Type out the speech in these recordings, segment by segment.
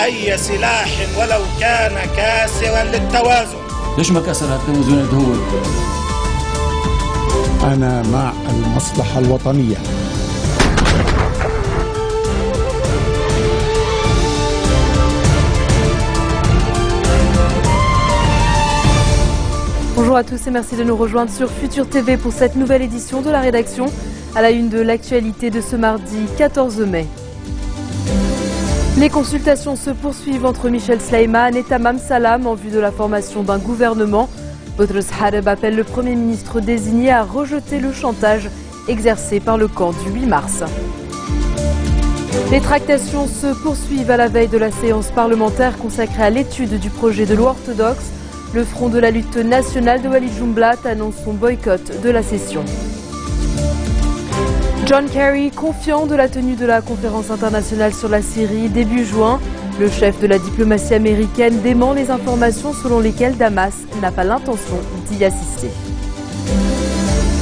أي سلاح ولو كان كاسرا للتوازن. ليش ما كسر التوازن هو؟ أنا مع المصلحة الوطنية. Bonjour à tous et merci de nous rejoindre sur Futur TV pour cette nouvelle édition de la rédaction. À la une de l'actualité de ce mardi 14 mai. Les consultations se poursuivent entre Michel Sleiman et Tamam Salam en vue de la formation d'un gouvernement. Boutros Hareb appelle le Premier ministre désigné à rejeter le chantage exercé par le camp du 8 mars. Les tractations se poursuivent à la veille de la séance parlementaire consacrée à l'étude du projet de loi orthodoxe. Le Front de la lutte nationale de Walid Jumblatt annonce son boycott de la session. John Kerry, confiant de la tenue de la conférence internationale sur la Syrie début juin, le chef de la diplomatie américaine dément les informations selon lesquelles Damas n'a pas l'intention d'y assister.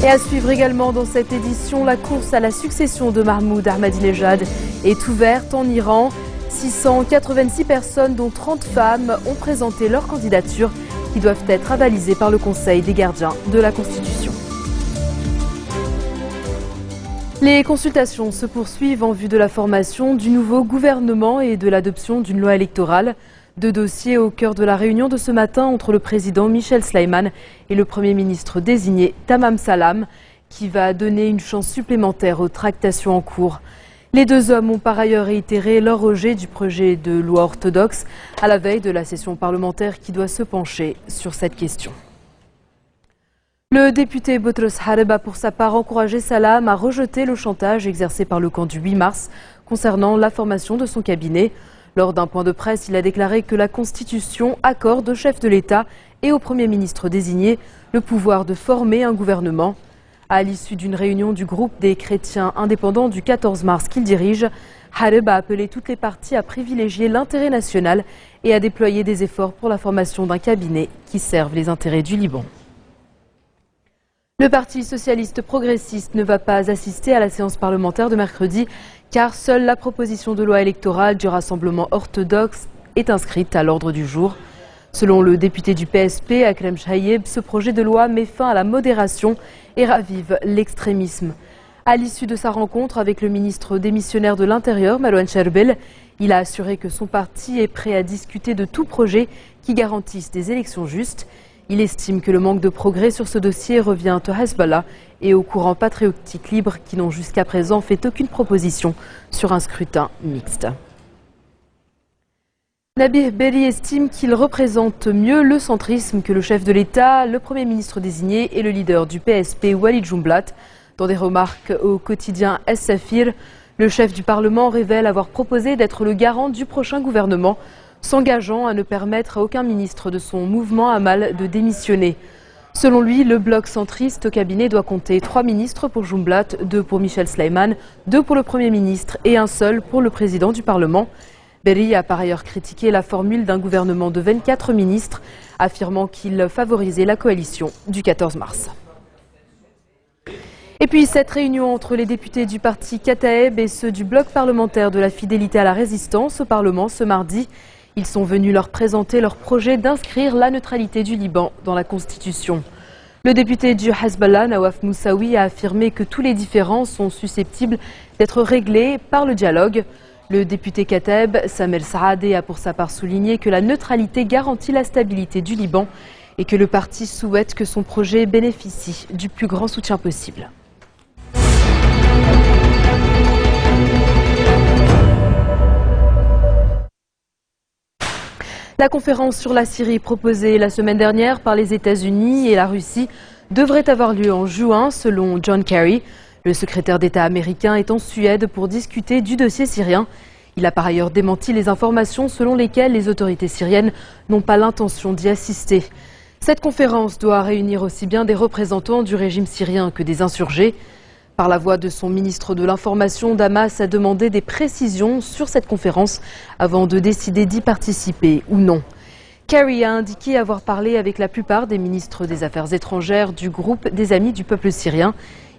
Et à suivre également dans cette édition, la course à la succession de Mahmoud Ahmadinejad est ouverte en Iran. 686 personnes, dont 30 femmes, ont présenté leur candidature qui doivent être avalisées par le Conseil des gardiens de la Constitution. Les consultations se poursuivent en vue de la formation du nouveau gouvernement et de l'adoption d'une loi électorale. Deux dossiers au cœur de la réunion de ce matin entre le président Michel Sleiman et le Premier ministre désigné Tamam Salam, qui va donner une chance supplémentaire aux tractations en cours. Les deux hommes ont par ailleurs réitéré leur rejet du projet de loi orthodoxe à la veille de la session parlementaire qui doit se pencher sur cette question. Le député Boutros Hareb a pour sa part encouragé Salam à rejeter le chantage exercé par le camp du 8 mars concernant la formation de son cabinet. Lors d'un point de presse, il a déclaré que la Constitution accorde au chef de l'État et au Premier ministre désigné le pouvoir de former un gouvernement. À l'issue d'une réunion du groupe des chrétiens indépendants du 14 mars qu'il dirige, Hareb a appelé toutes les parties à privilégier l'intérêt national et à déployer des efforts pour la formation d'un cabinet qui serve les intérêts du Liban. Le Parti socialiste progressiste ne va pas assister à la séance parlementaire de mercredi car seule la proposition de loi électorale du Rassemblement orthodoxe est inscrite à l'ordre du jour. Selon le député du PSP, Akrem Chayeb, ce projet de loi met fin à la modération et ravive l'extrémisme. À l'issue de sa rencontre avec le ministre démissionnaire de l'Intérieur, Marouane Cherbel, il a assuré que son parti est prêt à discuter de tout projet qui garantisse des élections justes. Il estime que le manque de progrès sur ce dossier revient au Hezbollah et au courant patriotique libre qui n'ont jusqu'à présent fait aucune proposition sur un scrutin mixte. Nabih Berri estime qu'il représente mieux le centrisme que le chef de l'État, le Premier ministre désigné et le leader du PSP Walid Jumblatt. Dans des remarques au quotidien Es-Safir, le chef du Parlement révèle avoir proposé d'être le garant du prochain gouvernement, s'engageant à ne permettre à aucun ministre de son mouvement Amal de démissionner. Selon lui, le bloc centriste au cabinet doit compter 3 ministres pour Jumblatt, 2 pour Michel Sleiman, 2 pour le Premier ministre et un seul pour le président du Parlement. Berri a par ailleurs critiqué la formule d'un gouvernement de 24 ministres, affirmant qu'il favorisait la coalition du 14 mars. Et puis cette réunion entre les députés du parti Kataeb et ceux du bloc parlementaire de la fidélité à la résistance au Parlement ce mardi. Ils sont venus leur présenter leur projet d'inscrire la neutralité du Liban dans la Constitution. Le député du Hezbollah, Nawaf Moussaoui, a affirmé que tous les différends sont susceptibles d'être réglés par le dialogue. Le député Kataeb, Samer Saadé, a pour sa part souligné que la neutralité garantit la stabilité du Liban et que le parti souhaite que son projet bénéficie du plus grand soutien possible. La conférence sur la Syrie proposée la semaine dernière par les États-Unis et la Russie devrait avoir lieu en juin, selon John Kerry. Le secrétaire d'État américain est en Suède pour discuter du dossier syrien. Il a par ailleurs démenti les informations selon lesquelles les autorités syriennes n'ont pas l'intention d'y assister. Cette conférence doit réunir aussi bien des représentants du régime syrien que des insurgés. Par la voix de son ministre de l'Information, Damas a demandé des précisions sur cette conférence avant de décider d'y participer ou non. Kerry a indiqué avoir parlé avec la plupart des ministres des Affaires étrangères du groupe des Amis du peuple syrien.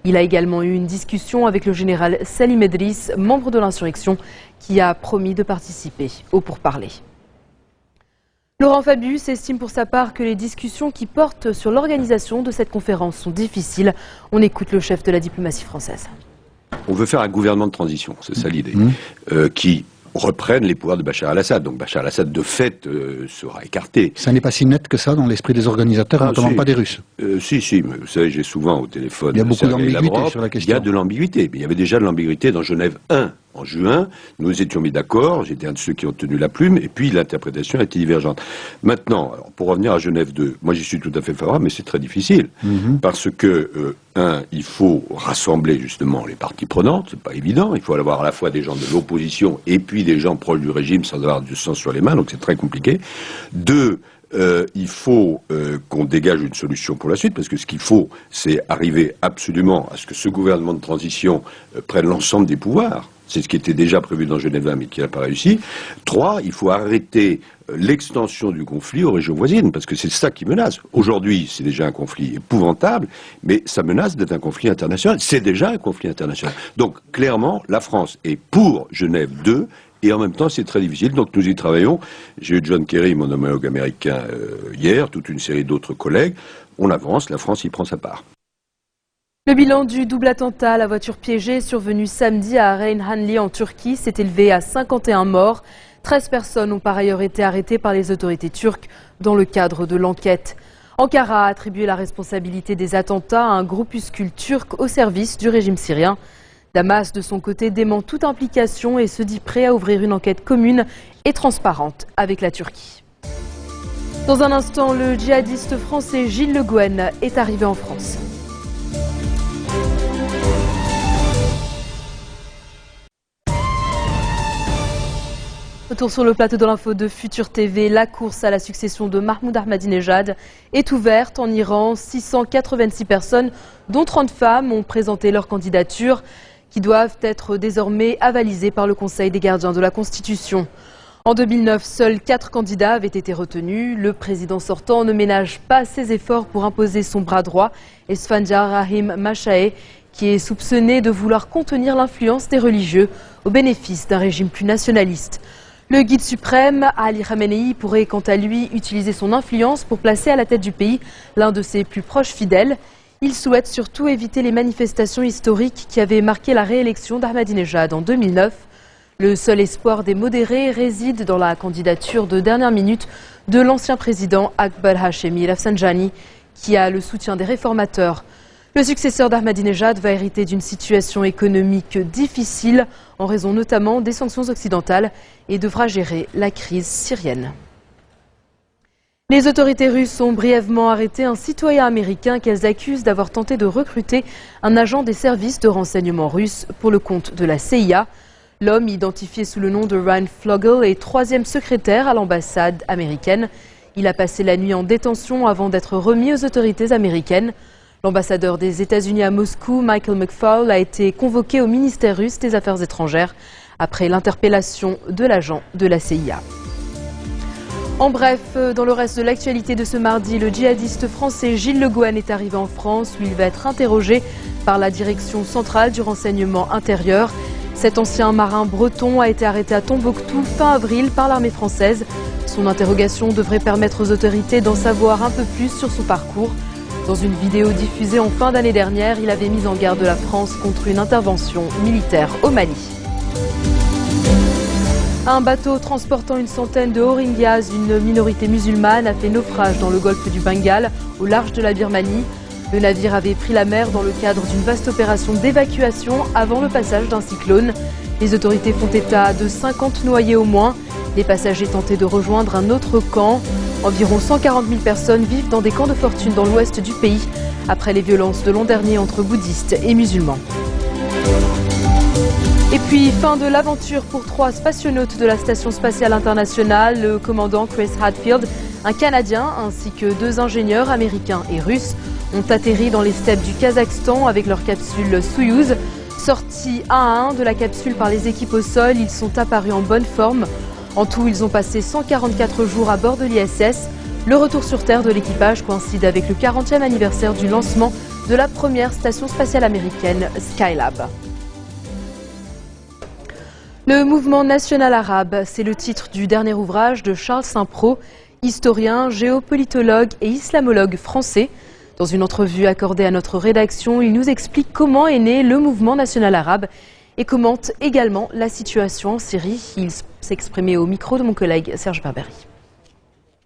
Il a également eu une discussion avec le général Salim Edriss, membre de l'insurrection, qui a promis de participer aux pourparlers. Laurent Fabius estime pour sa part que les discussions qui portent sur l'organisation de cette conférence sont difficiles. On écoute le chef de la diplomatie française. On veut faire un gouvernement de transition, c'est ça l'idée, qui reprenne les pouvoirs de Bachar al-Assad. Donc Bachar al-Assad, de fait, sera écarté. Ça n'est pas si net que ça dans l'esprit des organisateurs, notamment pas des Russes. Si, mais vous savez, j'ai souvent au téléphone... Il y a beaucoup d'ambiguïté sur la question. Il y a de l'ambiguïté, mais il y avait déjà de l'ambiguïté dans Genève 1. En juin, nous étions mis d'accord, j'étais un de ceux qui ont tenu la plume, et puis l'interprétation a été divergente. Maintenant, alors, pour revenir à Genève 2, moi j'y suis tout à fait favorable, mais c'est très difficile, parce que, il faut rassembler justement les parties prenantes, c'est pas évident, il faut avoir à la fois des gens de l'opposition et puis des gens proches du régime sans avoir du sang sur les mains, donc c'est très compliqué. Deux, il faut qu'on dégage une solution pour la suite, parce que ce qu'il faut, c'est arriver absolument à ce que ce gouvernement de transition prenne l'ensemble des pouvoirs. C'est ce qui était déjà prévu dans Genève 1, mais qui n'a pas réussi. 3, il faut arrêter l'extension du conflit aux régions voisines, parce que c'est ça qui menace. Aujourd'hui, c'est déjà un conflit épouvantable, mais ça menace d'être un conflit international. C'est déjà un conflit international. Donc, clairement, la France est pour Genève 2, et en même temps, c'est très difficile. Donc, nous y travaillons. J'ai eu John Kerry, mon homologue américain, hier, toute une série d'autres collègues. On avance, la France y prend sa part. Le bilan du double attentat à la voiture piégée survenu samedi à Reyhanli en Turquie s'est élevé à 51 morts. 13 personnes ont par ailleurs été arrêtées par les autorités turques dans le cadre de l'enquête. Ankara a attribué la responsabilité des attentats à un groupuscule turc au service du régime syrien. Damas, de son côté, dément toute implication et se dit prêt à ouvrir une enquête commune et transparente avec la Turquie. Dans un instant, le djihadiste français Gilles Le Gouen est arrivé en France. Retour sur le plateau de l'info de Futur TV. La course à la succession de Mahmoud Ahmadinejad est ouverte en Iran. 686 personnes, dont 30 femmes, ont présenté leur candidature, qui doivent être désormais avalisées par le Conseil des gardiens de la Constitution. En 2009, seuls 4 candidats avaient été retenus. Le président sortant ne ménage pas ses efforts pour imposer son bras droit, Esfandiar Rahim Mashaeh, qui est soupçonné de vouloir contenir l'influence des religieux au bénéfice d'un régime plus nationaliste. Le guide suprême, Ali Khamenei, pourrait quant à lui utiliser son influence pour placer à la tête du pays l'un de ses plus proches fidèles. Il souhaite surtout éviter les manifestations historiques qui avaient marqué la réélection d'Ahmadinejad en 2009. Le seul espoir des modérés réside dans la candidature de dernière minute de l'ancien président Akbar Hashemi Rafsanjani, qui a le soutien des réformateurs. Le successeur d'Ahmadinejad va hériter d'une situation économique difficile en raison notamment des sanctions occidentales et devra gérer la crise syrienne. Les autorités russes ont brièvement arrêté un citoyen américain qu'elles accusent d'avoir tenté de recruter un agent des services de renseignement russes pour le compte de la CIA. L'homme, identifié sous le nom de Ryan Flogel, est 3e secrétaire à l'ambassade américaine. Il a passé la nuit en détention avant d'être remis aux autorités américaines. L'ambassadeur des États-Unis à Moscou, Michael McFaul, a été convoqué au ministère russe des Affaires étrangères après l'interpellation de l'agent de la CIA. En bref, dans le reste de l'actualité de ce mardi, le djihadiste français Gilles Le Gouen est arrivé en France où il va être interrogé par la direction centrale du renseignement intérieur. Cet ancien marin breton a été arrêté à Tombouctou fin avril par l'armée française. Son interrogation devrait permettre aux autorités d'en savoir un peu plus sur son parcours. Dans une vidéo diffusée en fin d'année dernière, il avait mis en garde la France contre une intervention militaire au Mali. Un bateau transportant une centaine de Rohingyas, une minorité musulmane, a fait naufrage dans le golfe du Bengale, au large de la Birmanie. Le navire avait pris la mer dans le cadre d'une vaste opération d'évacuation avant le passage d'un cyclone. Les autorités font état de 50 noyés au moins. Les passagers tentaient de rejoindre un autre camp. Environ 140 000 personnes vivent dans des camps de fortune dans l'ouest du pays, après les violences de l'an dernier entre bouddhistes et musulmans. Et puis, fin de l'aventure pour 3 spationautes de la Station spatiale internationale, le commandant Chris Hadfield, un Canadien, ainsi que 2 ingénieurs américains et russes, ont atterri dans les steppes du Kazakhstan avec leur capsule Soyouz. Sortis 1 à 1 de la capsule par les équipes au sol, ils sont apparus en bonne forme. En tout, ils ont passé 144 jours à bord de l'ISS. Le retour sur Terre de l'équipage coïncide avec le 40e anniversaire du lancement de la première station spatiale américaine Skylab. Le mouvement national arabe, c'est le titre du dernier ouvrage de Charles Saint-Preux, historien, géopolitologue et islamologue français. Dans une entrevue accordée à notre rédaction, il nous explique comment est né le mouvement national arabe et commente également la situation en Syrie. Il s'exprimait au micro de mon collègue Serge Barbery.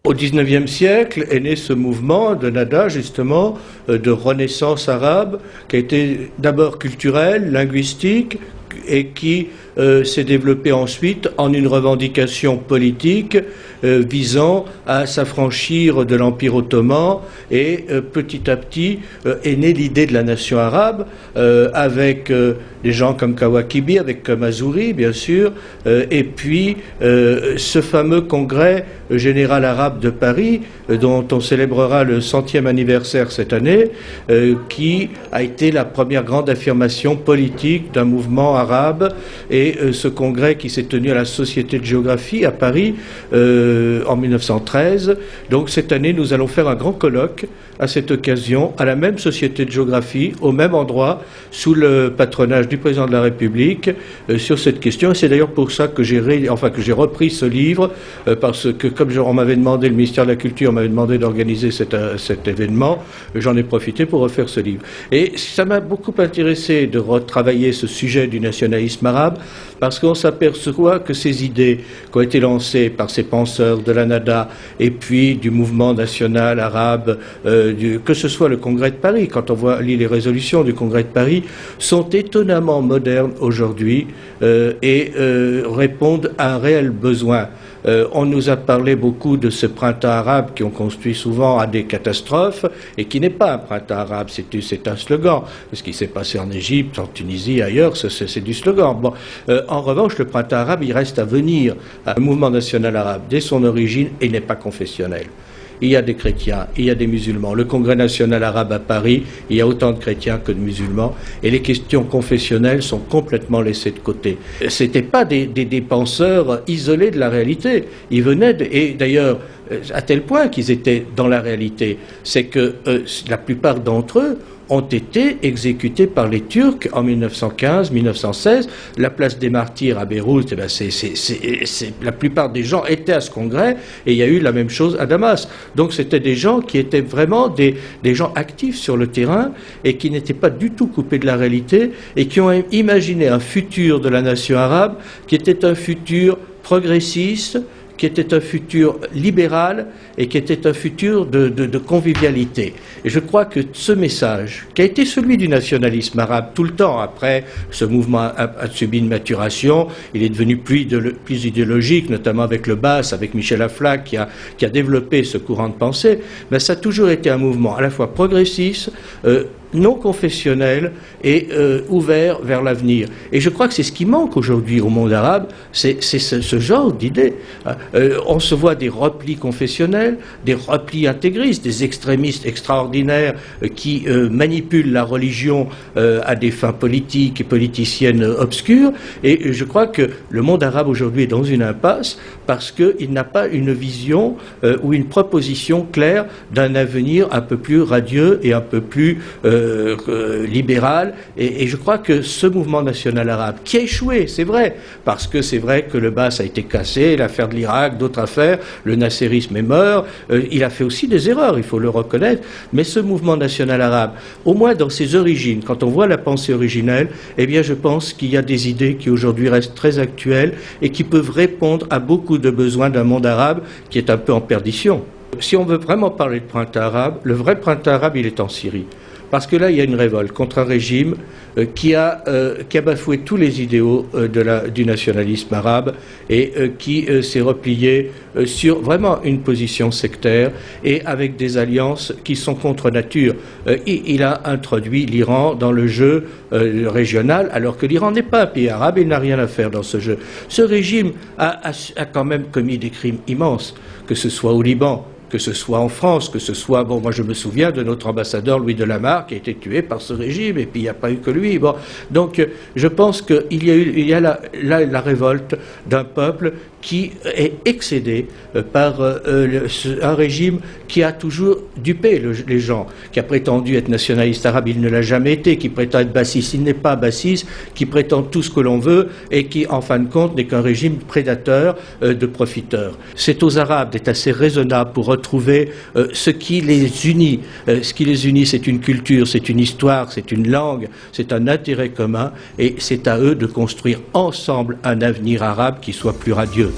Au XIXe siècle est né ce mouvement de Nahda, justement, de renaissance arabe, qui a été d'abord culturel, linguistique, et qui s'est développé ensuite en une revendication politique visant à s'affranchir de l'Empire ottoman, et petit à petit est née l'idée de la nation arabe avec des gens comme Kawakibi, avec Mazouri bien sûr, et puis ce fameux congrès général arabe de Paris dont on célébrera le 100e anniversaire cette année, qui a été la première grande affirmation politique d'un mouvement arabe, et ce congrès qui s'est tenu à la Société de géographie à Paris en 1913. Donc cette année, nous allons faire un grand colloque à cette occasion, à la même Société de géographie, au même endroit, sous le patronage du président de la République, sur cette question. Et c'est d'ailleurs pour ça que j'ai repris ce livre, parce que comme on m'avait demandé, le ministère de la Culture m'avait demandé d'organiser cet événement, j'en ai profité pour refaire ce livre. Et ça m'a beaucoup intéressé de retravailler ce sujet du nationalisme arabe, parce qu'on s'aperçoit que ces idées qui ont été lancées par ces penseurs de la Nahda et puis du mouvement national arabe, que ce soit le Congrès de Paris, quand on lit les résolutions du Congrès de Paris, sont étonnamment modernes aujourd'hui et répondent à un réel besoin. On nous a parlé beaucoup de ce printemps arabe qui ont conduit souvent à des catastrophes et qui n'est pas un printemps arabe, c'est un slogan. Ce qui s'est passé en Égypte, en Tunisie, ailleurs, c'est du slogan. Bon, en revanche, le printemps arabe, il reste à venir. Le mouvement national arabe, dès son origine, il n'est pas confessionnel. Il y a des chrétiens, il y a des musulmans. Le Congrès national arabe à Paris, il y a autant de chrétiens que de musulmans. Et les questions confessionnelles sont complètement laissées de côté. Ce n'étaient pas des penseurs isolés de la réalité. Ils venaient, et d'ailleurs, à tel point qu'ils étaient dans la réalité, c'est que la plupart d'entre eux ont été exécutés par les Turcs en 1915-1916. La place des Martyrs à Beyrouth, la plupart des gens étaient à ce congrès, et il y a eu la même chose à Damas. Donc c'était des gens qui étaient vraiment des gens actifs sur le terrain, et qui n'étaient pas du tout coupés de la réalité, et qui ont imaginé un futur de la nation arabe, qui était un futur progressiste, qui était un futur libéral et qui était un futur de convivialité. Et je crois que ce message, qui a été celui du nationalisme arabe tout le temps, après ce mouvement a subi une maturation, il est devenu plus idéologique, notamment avec le Baas, avec Michel Aflaq, qui a développé ce courant de pensée, mais ça a toujours été un mouvement à la fois progressiste, non confessionnel et ouvert vers l'avenir. Et je crois que c'est ce qui manque aujourd'hui au monde arabe, c'est ce genre d'idées. On se voit des replis confessionnels, des replis intégristes, des extrémistes extraordinaires qui manipulent la religion à des fins politiques et politiciennes obscures. Et je crois que le monde arabe aujourd'hui est dans une impasse parce qu'il n'a pas une vision ou une proposition claire d'un avenir un peu plus radieux et un peu plus libéral, et je crois que ce mouvement national arabe, qui a échoué, c'est vrai, parce que c'est vrai que le Baas a été cassé, l'affaire de l'Irak, d'autres affaires, le nasserisme est mort, il a fait aussi des erreurs, il faut le reconnaître, mais ce mouvement national arabe, au moins dans ses origines, quand on voit la pensée originelle, eh bien je pense qu'il y a des idées qui aujourd'hui restent très actuelles et qui peuvent répondre à beaucoup de besoins d'un monde arabe qui est un peu en perdition. Si on veut vraiment parler de printemps arabe, le vrai printemps arabe, il est en Syrie. Parce que là, il y a une révolte contre un régime qui a bafoué tous les idéaux du nationalisme arabe et qui s'est replié sur vraiment une position sectaire et avec des alliances qui sont contre nature. Il a introduit l'Iran dans le jeu régional, alors que l'Iran n'est pas un pays arabe, il n'a rien à faire dans ce jeu. Ce régime a quand même commis des crimes immenses, que ce soit au Liban, que ce soit en France, que ce soit... Bon, moi je me souviens de notre ambassadeur Louis Delamarre qui a été tué par ce régime, et puis il n'y a pas eu que lui. Bon, donc je pense qu'il y a là la révolte d'un peuple qui est excédé par un régime qui a toujours dupé les gens, qui a prétendu être nationaliste arabe, il ne l'a jamais été, qui prétend être bassiste, il n'est pas bassiste, qui prétend tout ce que l'on veut et qui, en fin de compte, n'est qu'un régime prédateur de profiteurs. C'est aux Arabes d'être assez raisonnables pour retrouver ce qui les unit. Ce qui les unit, c'est une culture, c'est une histoire, c'est une langue, c'est un intérêt commun et c'est à eux de construire ensemble un avenir arabe qui soit plus radieux.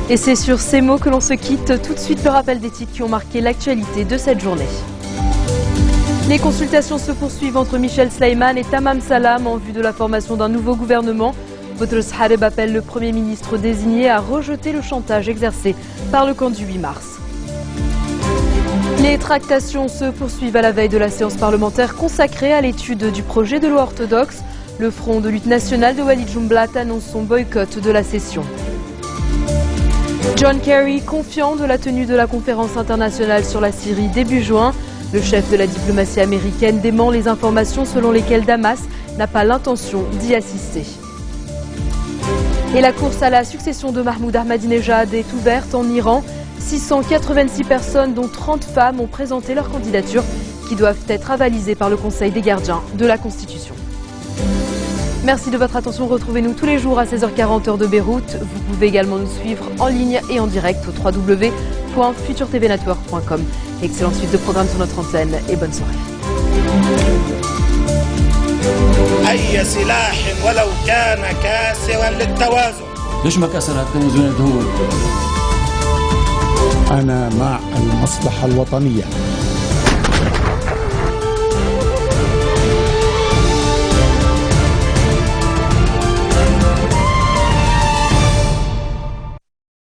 Et c'est sur ces mots que l'on se quitte. Tout de suite le rappel des titres qui ont marqué l'actualité de cette journée. Les consultations se poursuivent entre Michel Sleiman et Tamam Salam en vue de la formation d'un nouveau gouvernement. Boutros Hareb appelle le Premier ministre désigné à rejeter le chantage exercé par le camp du 8 mars. Les tractations se poursuivent à la veille de la séance parlementaire consacrée à l'étude du projet de loi orthodoxe. Le Front de lutte nationale de Walid Jumblat annonce son boycott de la session. John Kerry, confiant de la tenue de la conférence internationale sur la Syrie début juin. Le chef de la diplomatie américaine dément les informations selon lesquelles Damas n'a pas l'intention d'y assister. Et la course à la succession de Mahmoud Ahmadinejad est ouverte en Iran. 686 personnes, dont 30 femmes, ont présenté leur candidature qui doivent être avalisées par le Conseil des gardiens de la Constitution. Merci de votre attention. Retrouvez-nous tous les jours à 16h40 heure de Beyrouth. Vous pouvez également nous suivre en ligne et en direct au www.futurtvnetwork.com. Excellente suite de programmes sur notre antenne et bonne soirée. أي سلاح ولو كان كاسرا للتوازن. ليش ما كسرت توازن الدول؟ أنا مع المصلحة الوطنية.